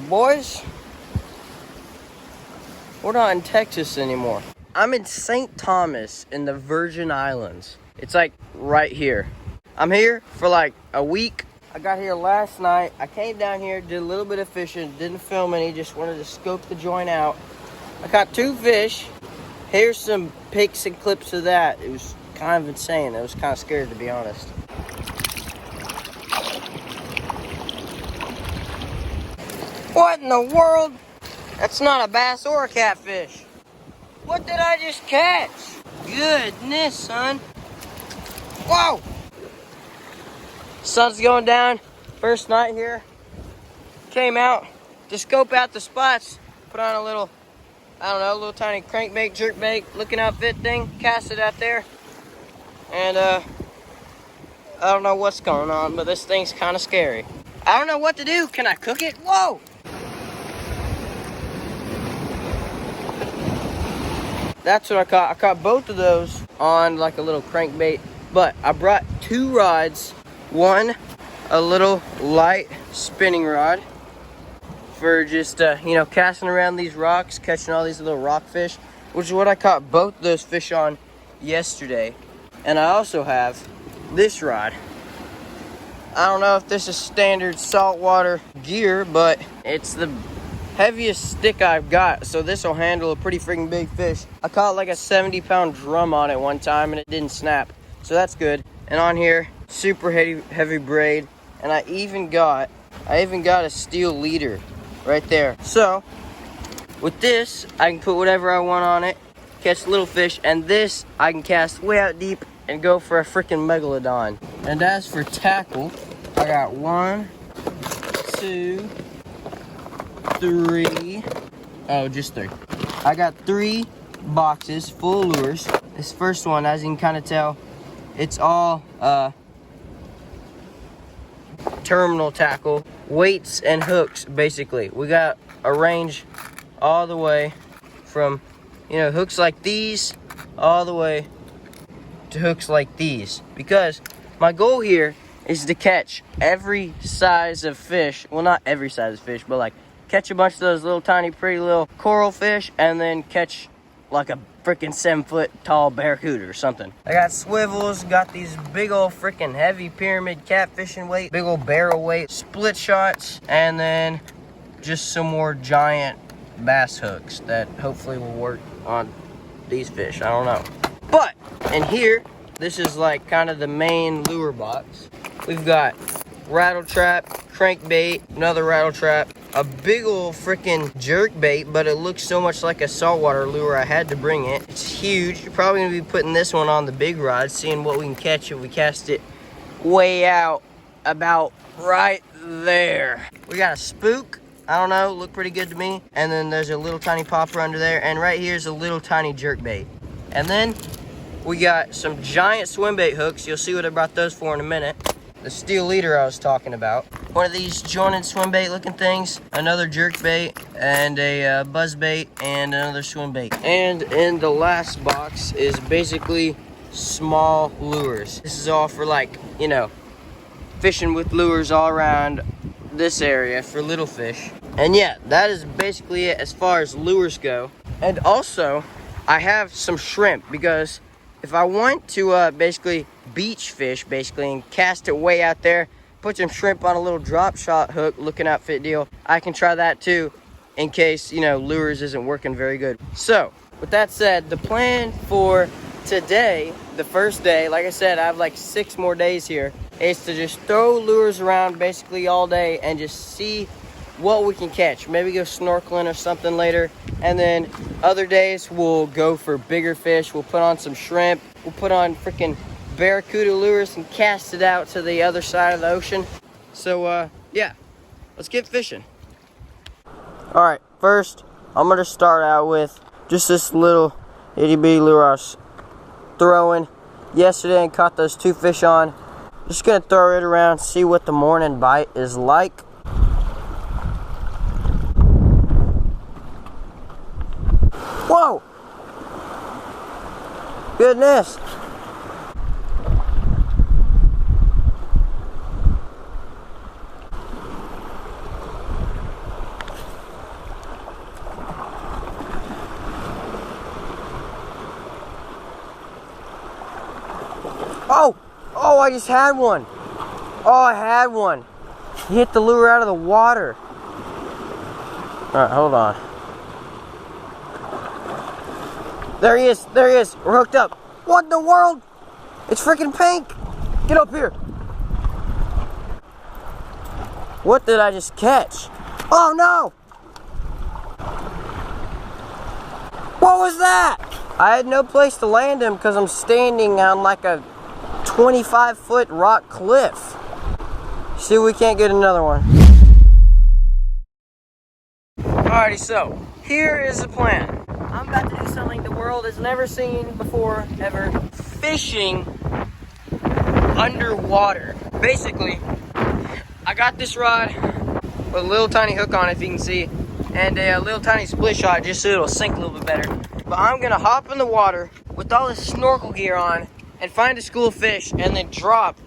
Well, boys, we're not in Texas anymore. I'm in St. Thomas in the Virgin Islands. It's like right here. I'm here for like a week. I got here last night. I came down here, did a little bit of fishing, didn't film any, just wanted to scope the joint out. I caught 2 fish. Here's some pics and clips of that. It was kind of insane. I was kind of scared, to be honest. What in the world? That's not a bass or a catfish. What did I just catch? Goodness, son. Whoa! Sun's going down. First night here. Came out to scope out the spots. Put on a little, I don't know, a little tiny crankbait, jerkbait, looking outfit thing. Cast it out there. And I don't know what's going on, but this thing's kind of scary. I don't know what to do. Can I cook it? Whoa! That's what I caught. I caught both of those on like a little crankbait, but I brought 2 rods. One, a little light spinning rod for just, you know, casting around these rocks, catching all these little rockfish, which is what I caught both of those fish on yesterday. And I also have this rod. I don't know if this is standard saltwater gear, but it's the heaviest stick I've got, so this will handle a pretty freaking big fish. I caught like a 70-pound drum on it one time and it didn't snap, so that's good. And on here, super heavy braid, and I even got a steel leader right there. So with this, I can put whatever I want on it, catch little fish, and this I can cast way out deep and go for a freaking megalodon. And as for tackle, I got 1, 2, 3. Oh, just 3. I got 3 boxes full of lures. This first one, as you can kind of tell, it's all terminal tackle, weights and hooks, basically. We got a range all the way from, you know, hooks like these all the way to hooks like these, because my goal here is to catch every size of fish. Well, not every size of fish, but like catch a bunch of those little tiny pretty little coral fish, and then catch like a freaking 7-foot tall barracuda or something. I got swivels, got these big old freaking heavy pyramid catfishing weight, big old barrel weight, split shots, and then just some more giant bass hooks that hopefully will work on these fish. I don't know. But in here, this is like kind of the main lure box. We've got rattle trap, crankbait, another rattle trap, a big old freaking jerk bait, but it looks so much like a saltwater lure I had to bring it. It's huge. You're probably gonna be putting this one on the big rod, seeing what we can catch if we cast it way out about right there. We got a spook. I don't know, look pretty good to me. And then there's a little tiny popper under there, and right here's a little tiny jerk bait. And then we got some giant swim bait hooks. You'll see what I brought those for in a minute. The steel leader I was talking about. One of these jointed swim bait looking things, another jerk bait, and a buzz bait, and another swim bait. And in the last box is basically small lures. This is all for, like, you know, fishing with lures all around this area for little fish. And yeah, that is basically it as far as lures go. And also, I have some shrimp, because if I want to basically beach fish and cast it way out there, put some shrimp on a little drop shot hook looking outfit deal, I can try that too, in case, you know, lures isn't working very good. So with that said, the plan for today, the first day, like I said, I have like 6 more days here, is to just throw lures around basically all day and just see what we can catch. Maybe go snorkeling or something later, and then other days we'll go for bigger fish. We'll put on some shrimp, we'll put on freaking barracuda lures and cast it out to the other side of the ocean. So yeah, let's get fishing. All right, first I'm gonna start out with just this little itty bitty lure I was throwing yesterday and caught those 2 fish on. Just gonna throw it around, see what the morning bite is like. Whoa! Goodness! Oh, I just had one. Oh, I had one. He hit the lure out of the water. All right, hold on. There he is. We're hooked up. What in the world? It's freaking pink. Get up here. What did I just catch? Oh no! What was that? I had no place to land him because I'm standing on like a 25-foot rock cliff. See if we can't get another one. Alrighty, so here is the plan. I'm about to do something the world has never seen before, ever. Fishing underwater. Basically, I got this rod with a little tiny hook on it, if you can see, and a little tiny split shot just so it'll sink a little bit better. But I'm gonna hop in the water with all this snorkel gear on and find a school of fish and then drop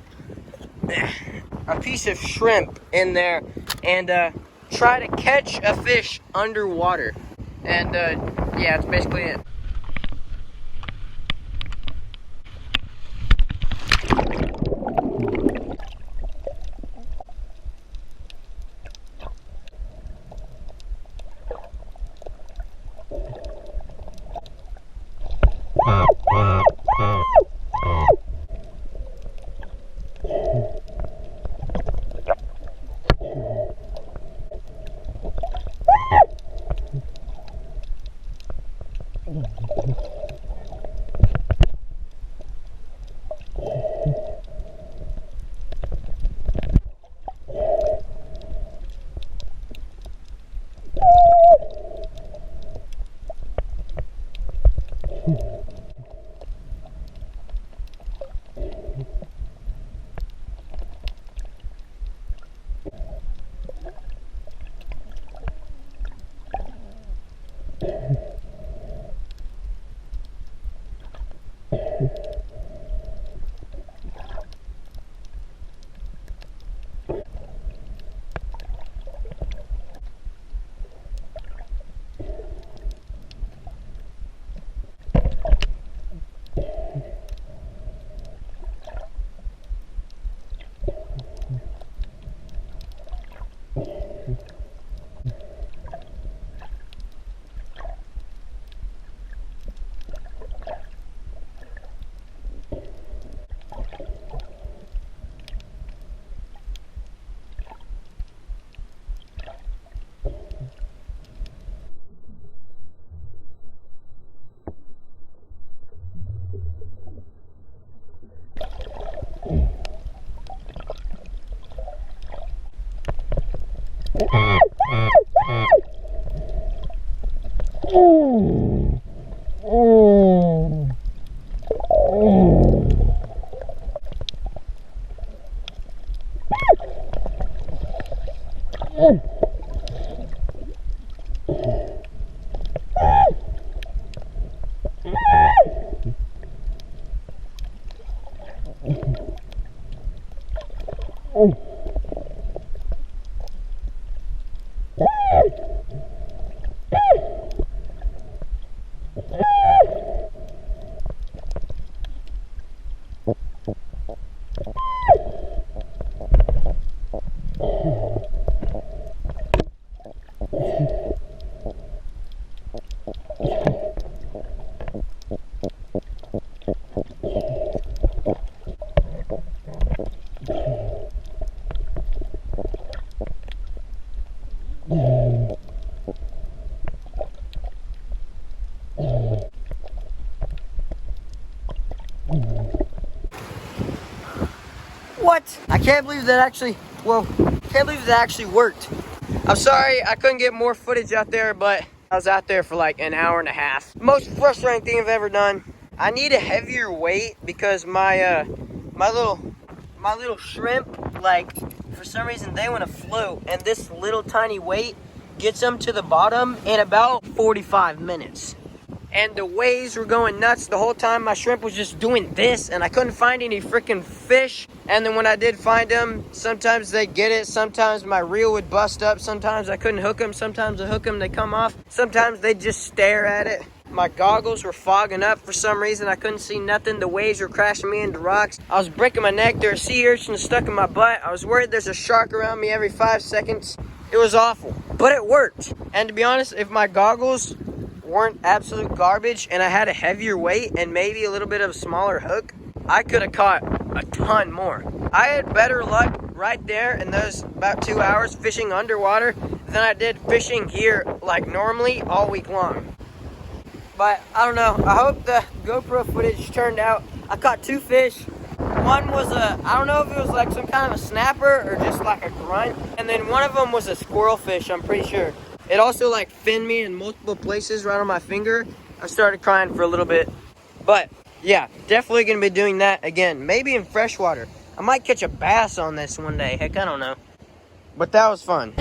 a piece of shrimp in there and try to catch a fish underwater. And yeah, that's basically it. What? I can't believe that actually, can't believe that actually worked. I'm sorry I couldn't get more footage out there, but I was out there for like an hour and a half. Most frustrating thing I've ever done. I need a heavier weight because my little shrimp, like, for some reason they want to float, and this little tiny weight gets them to the bottom in about 45 minutes. And the waves were going nuts the whole time. My shrimp was just doing this, and I couldn't find any freaking fish. And then when I did find them, sometimes they get it. Sometimes my reel would bust up. Sometimes I couldn't hook them. Sometimes I hook them, they come off. Sometimes they just stare at it. My goggles were fogging up for some reason. I couldn't see nothing. The waves were crashing me into rocks. I was breaking my neck. There were sea urchins stuck in my butt. I was worried there's a shark around me every 5 seconds. It was awful, but it worked. And to be honest, if my goggles weren't absolute garbage and I had a heavier weight and maybe a little bit of a smaller hook, I could have caught a ton more. I had better luck right there in those about 2 hours fishing underwater than I did fishing here like normally all week long. But I don't know, I hope the GoPro footage turned out. I caught 2 fish. One was I don't know if it was like some kind of a snapper or just like a grunt. And then one of them was a squirrel fish, I'm pretty sure. It also like finned me in multiple places right on my finger. I started crying for a little bit. But yeah, definitely gonna be doing that again. Maybe in freshwater. I might catch a bass on this one day. Heck, I don't know. But that was fun.